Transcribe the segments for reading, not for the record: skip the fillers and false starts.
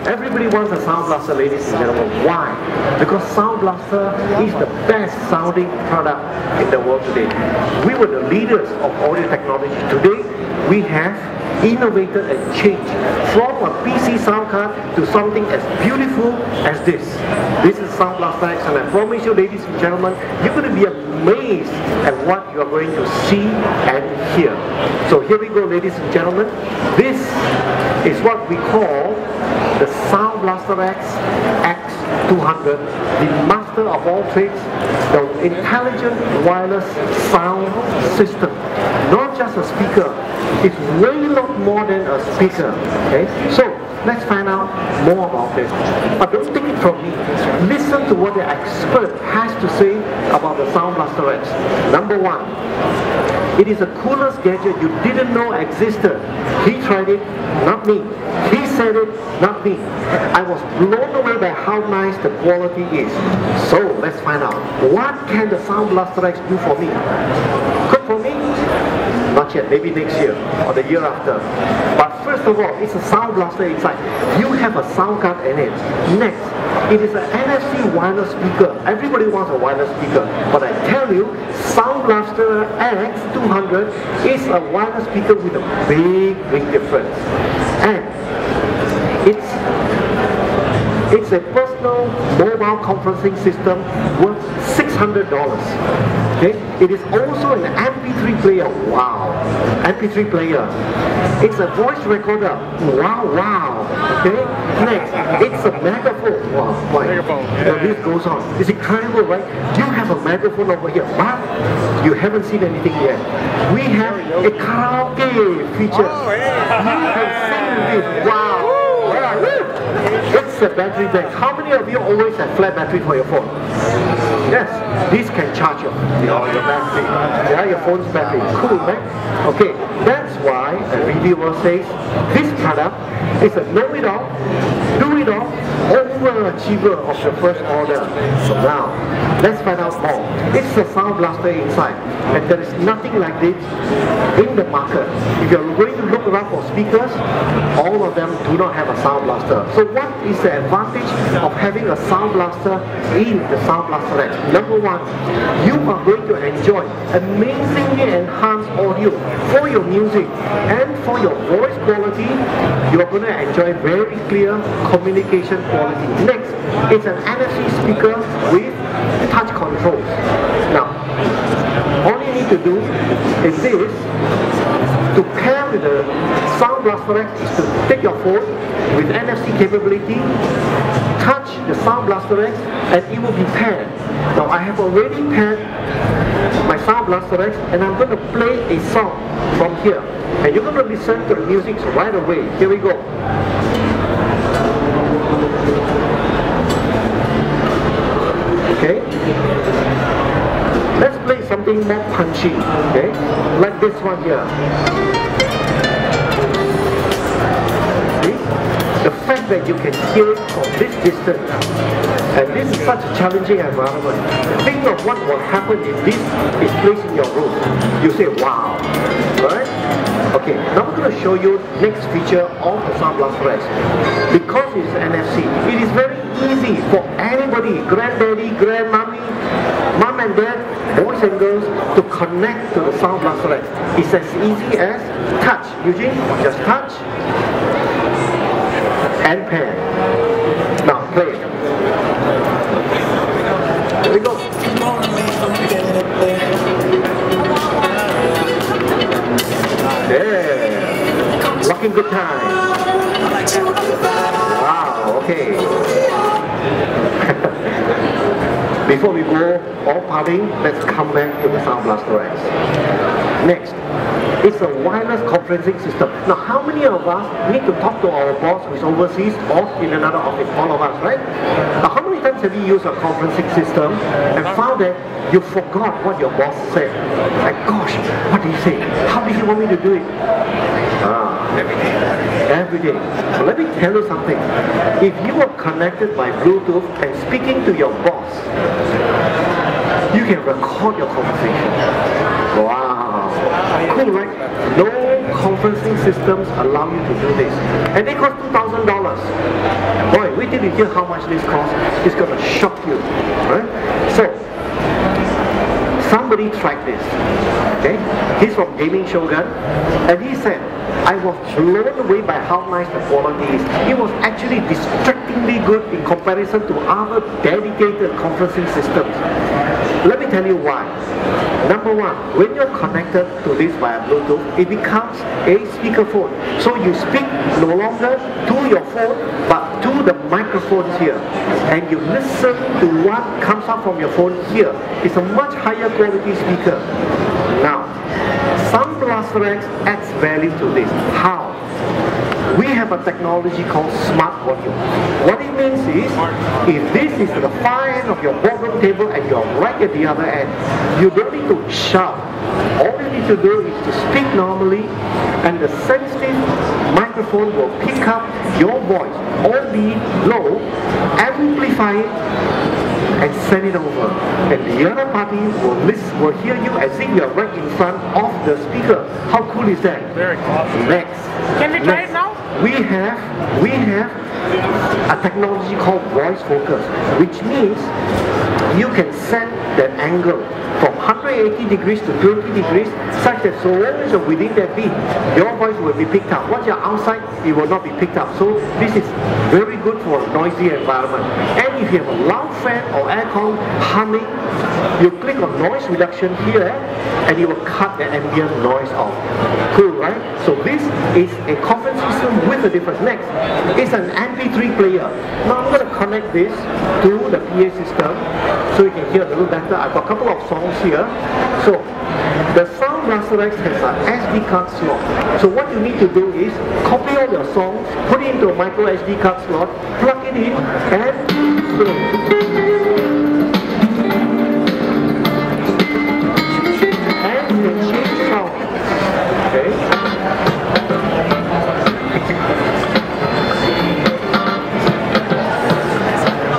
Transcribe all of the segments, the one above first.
Everybody wants a Sound Blaster, ladies and gentlemen. Why? Because Sound Blaster is the best sounding product in the world today. We were the leaders of audio technology. Today, we have innovated and changed from a PC sound card to something as beautiful as this. This is Sound BlasterAxx, and I promise you, ladies and gentlemen, you're going to be amazed at what you are going to see and hear. So here we go, ladies and gentlemen. This is what we call the Sound BlasterAxx AXX, the master of all trades, the intelligent wireless sound system. Not just a speaker, it's way lot more than a speaker. Okay, so let's find out more about this. But don't take it from me. Listen to what the expert has to say about the Sound BlasterAxx. Number one, it is the coolest gadget you didn't know existed. He tried it, not me. He said it, not me. I was blown away by how nice the quality is. So let's find out. What can the Sound BlasterAxx do for me? Good for me? Not yet, maybe next year or the year after. But first of all, it's a Sound Blaster inside. You have a sound card in it. Next, it is an NFC wireless speaker. Everybody wants a wireless speaker. But I tell you, Sound BlasterAxx is a wireless speaker with a big difference. And it's a personal mobile conferencing system worth $600. Okay? It is also an MP3 player. Wow! MP3 player. It's a voice recorder. Wow! Okay? Next, it's a megaphone. Wow! Megaphone. The list goes on. It's incredible, right? You have a megaphone over here, but you haven't seen anything yet. We have a karaoke feature. Oh, yeah. You have seen this. Wow! It's a battery bank. How many of you always have flat battery for your phone? Yes, this can charge your battery. Yeah, your phone's battery. Cool, man. Okay, that's why a reviewer says this product is a know-it-all, do-it-all, overachiever of the first order. So now, let's find out more. It's a Sound Blaster inside, and there is nothing like this in the market. If you're going to look around for speakers, all of them do not have a Sound Blaster. So what is the advantage of having a Sound Blaster in the Sound BlasterAxx? Number one, you are going to enjoy amazingly enhanced audio for your music and for your voice quality. You are going to enjoy very clear communication quality. Next, it's an NFC speaker with touch controls. Now, all you need to do is this. To pair with the Sound BlasterAxx is to take your phone with NFC capability, touch the Sound BlasterAxx, and it will be paired. Now I have already paired my Sound BlasterAxx, and I'm going to play a song from here. And you're going to listen to the music right away. Here we go. Okay? Let's play something more punchy, okay? Like this one here. See? The fact that you can hear it from this distance, and this is such a challenging environment. Think of what will happen if this is placed in your room. You say, wow, right? Okay, now I'm going to show you next feature of the Sound BlasterAxx. Because it's NFC, it is very easy for anybody, granddaddy, grandmommy, mom and dad, boys and girls, to connect to the Sound BlasterAxx. It's as easy as touch. Eugene, just touch and pair. Now play it. Here we go. Yeah, rocking good time. Wow, okay. Before we go all partying, let's come back to the Sound BlasterAxx. Next, it's a wireless conferencing system. Now, how many of us need to talk to our boss who is overseas or in another office? All of us, right? Now, how many times have you used a conferencing system and found that you forgot what your boss said? Like, gosh, what did he say? How did he want me to do it? Every day. Every day. So let me tell you something. If you are connected by Bluetooth and speaking to your boss, you can record your conversation. Wow. Cool, right? No conferencing systems allow you to do this. And they cost $2,000. Boy, wait till you hear how much this costs. It's going to shock you, right? So, somebody tried this, okay? He's from Gaming Shogun, and he said, I was blown away by how nice the quality is. It was actually distractingly good in comparison to other dedicated conferencing systems. Let me tell you why. Number one, when you're connected to this via Bluetooth, it becomes a speakerphone. So you speak no longer to your phone, but to the microphones here. And you listen to what comes out from your phone here. It's a much higher quality speaker. Now, Sound BlasterAxx adds value to this. How? We have a technology called Smart Volume. What it means is, if this is the far end of your boardroom table and you're right at the other end, you don't need to shout. All you need to do is to speak normally, and the sensitive microphone will pick up your voice, albeit low, amplify it, and send it over. And the other party will hear you as if you're right in front of the speaker. How cool is that? Very awesome. Next. Can we try it now? We have a technology called Voice Focus, which means you can set that angle from 180 degrees to 20 degrees, such that so long as you're within that beat, your voice will be picked up. Once you're outside, it will not be picked up. So this is very good for a noisy environment. And if you have a loud fan or aircon humming, you click on noise reduction here, and it will cut the ambient noise off. Cool, right? So this is a conference system with a difference. Next, it's an MP3 player. Now I'm going to connect this to the PA system so you can hear a little better. I've got a couple of songs here. So the Sound BlasterAxx has an SD card slot. So what you need to do is copy all your songs, put it into a micro SD card slot, plug it in, and play.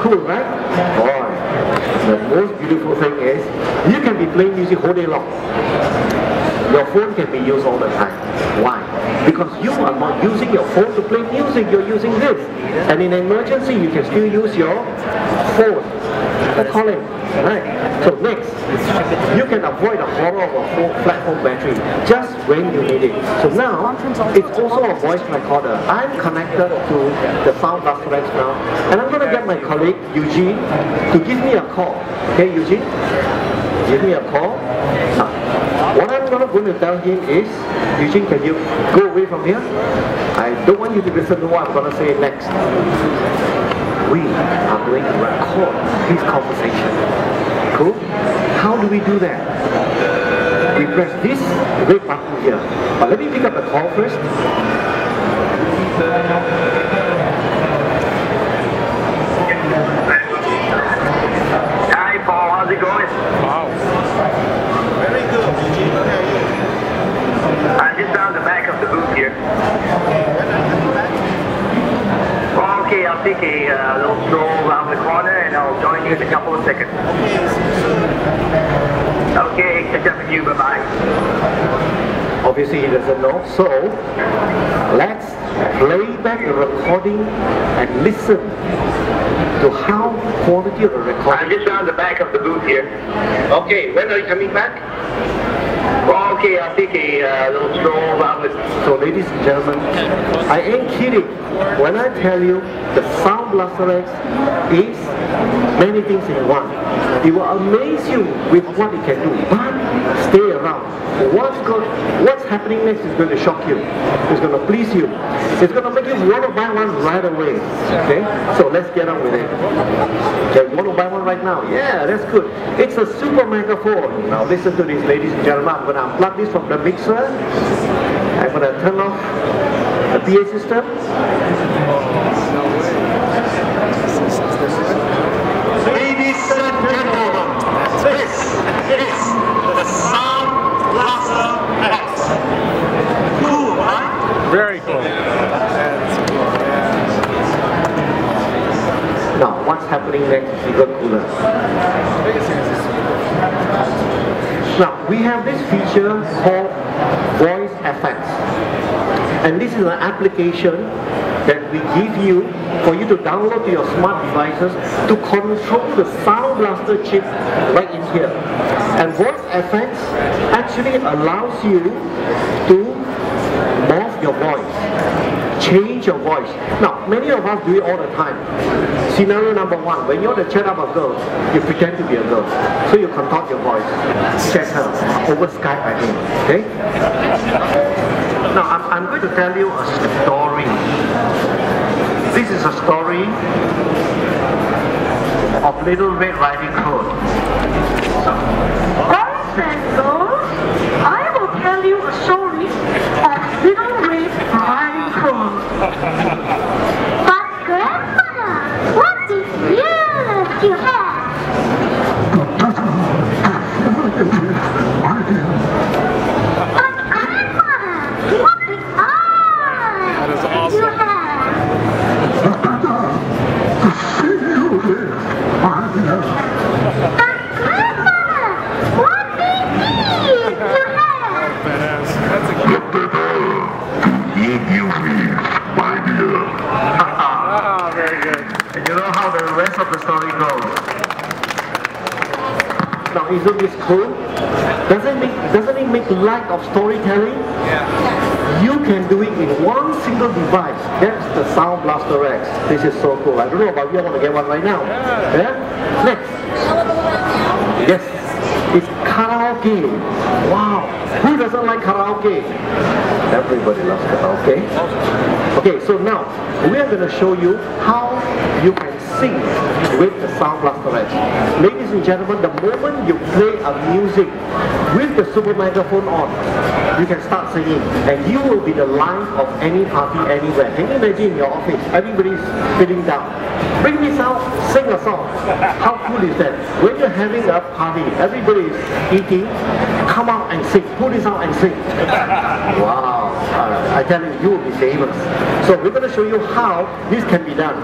Cool, right? Boy, the most beautiful thing is you can be playing music all day long. Your phone can be used all the time. Why? Because you are not using your phone to play music, you're using this. And in an emergency, you can still use your phone for calling. Right? So next, you can avoid the horror of a flat phone battery just when you need it. So now, it's also a voice recorder. I'm connected to the Sound BlasterAxx now, and I'm going to get my colleague, Eugene, to give me a call. Okay, Eugene? Give me a call. Now, what I'm going to tell him is, Eugene, can you go away from here? I don't want you to listen to what I'm going to say next. We are going to record his conversation. Cool? How do we do that? We press this red button here. But let me pick up the call first. Hi Paul, how's it going? Wow. Very good. I'm just down the back of the booth here. Well, okay, I'll take a little stroll around the corner and I'll join you in a couple of seconds. Okay, catch up with you, bye-bye. Obviously he doesn't know, so let's play back the recording and listen to how quality of the recording. I'm just down the back of the booth here. Okay, when are you coming back? Well, okay, I'll take a little stroll around the... So ladies and gentlemen, I ain't kidding when I tell you the Sound BlasterAxx is many things in one. It will amaze you with what it can do, but stay around. What's happening next is going to shock you. It's going to please you. It's going to make you want to buy one right away. Okay? So let's get on with it. Okay, you want to buy one right now? Yeah, that's good. It's a Supermegaphone. Now listen to this, ladies and gentlemen. I'm going to unplug this from the mixer. I'm going to turn off the PA system. Ladies and gentlemen, this is the Sound BlasterAxx. Cool, right? Very cool. Now, what's happening next is even cooler. Now, we have this feature called FX. And this is an application that we give you for you to download to your smart devices to control the Sound Blaster chip right in here. And Voice FX actually allows you to morph your voice, change your voice. Now, many of us do it all the time. Scenario number one, when you want to chat up a girl, you pretend to be a girl. So you contort your voice, chat her over Skype, I think, okay? Now, I'm going to tell you a story. This is a story of Little Red Riding Hood. Boys and girls, I will tell you a story of Little Red Riding Hood. But Grandmother, what is ears you have? But Grandmother, what is eyes That is awesome. you have? But Grandmother, what big ears you have? Badass. That's a good. Ah, very good. And you know how the rest of the story goes. Now, isn't this cool? Doesn't it make light of storytelling? Yeah. You can do it in one single device. That's the Sound BlasterAxx. This is so cool. I don't know about you, I want to get one right now. Yeah? Next. Yes. It's karaoke. Wow. Who doesn't like karaoke? Everybody loves karaoke. Okay, so now we are going to show you how you can sing with the Sound BlasterAxx. Ladies and gentlemen, the moment you play a music with the Supermegaphone on, you can start singing, and you will be the life of any party anywhere. Can you imagine in your office, everybody's feeling down? Bring this out, sing a song. How cool is that? When you're having a party, everybody is eating, come out and sing. Pull this out and sing. Wow. I tell you, you will be famous. So we're going to show you how this can be done.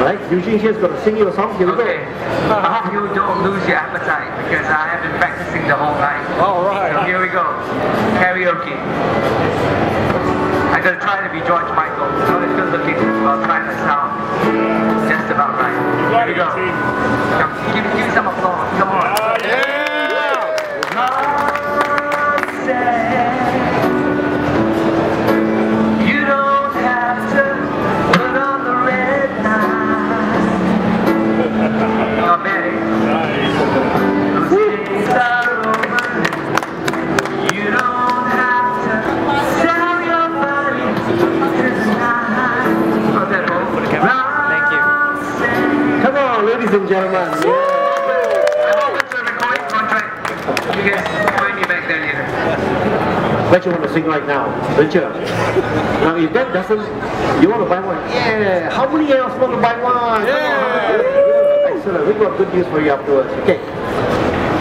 Right? Eugene here is going to sing you a song. Here we go. Okay. I hope you don't lose your appetite because I have been practicing the whole night. All right. So here we go. Karaoke. I'm going to try to be George Michael. So it's good looking while trying to sound just about right. Here we go. Come, give me some applause. Come on. Yeah. You don't have to put on the red light. Not bad. Those days are over. You don't have to sell your body tonight. Thank you. Come on, ladies and gentlemen. Yeah. You can find me back there later. Bet you want to sing right now, don't you? Now, if that doesn't, you want to buy one? Yeah. How many else want to buy one? Yeah. Excellent. We got good news for you afterwards. Okay.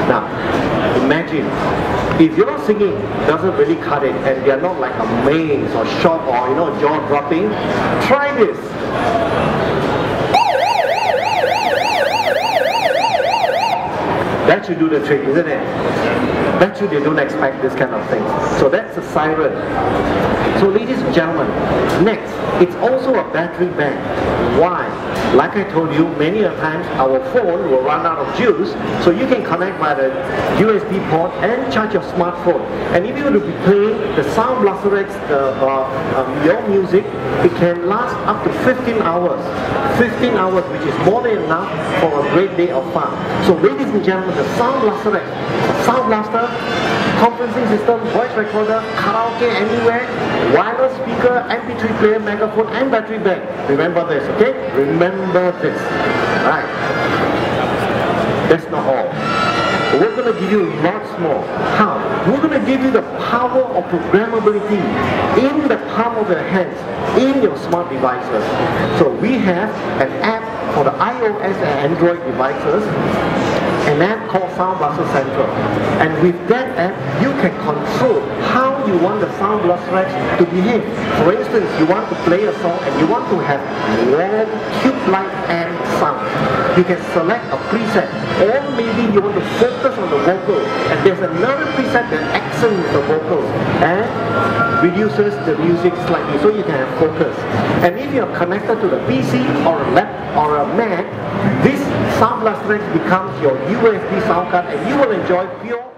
Now, imagine if your singing doesn't really cut it, and they're not like a maze or shock or jaw dropping. Try this. That should do the trick, isn't it? Bet you they don't expect this kind of thing. So that's a siren. So ladies and gentlemen, next, it's also a battery bank. Why? Like I told you, many a times our phone will run out of juice, so you can connect by the USB port and charge your smartphone. And if you were to be playing the Sound BlasterAxx, your music, it can last up to 15 hours. 15 hours, which is more than enough for a great day of fun. So ladies and gentlemen, the Sound BlasterAxx, Sound Blaster, conferencing system, voice recorder, karaoke anywhere, wireless speaker, MP3 player, megaphone, and battery bank. Remember this, okay? Remember this. Right. That's not all. We're going to give you lots more. How? We're going to give you the power of programmability in the palm of your hands, in your smart devices. So we have an app for the iOS and Android devices, an app called Sound Blaster Central. And with that app, you can control how you want the Sound BlasterAxx to behave. For instance, you want to play a song and you want to have warm, cube-like and sound. you can select a preset, or maybe you want to focus on the vocal, and there's another preset that accents the vocals and reduces the music slightly, so you can have focus. And if you're connected to the PC or a laptop or a Mac, this Sound BlasterAxx becomes your USB sound card, and you will enjoy pure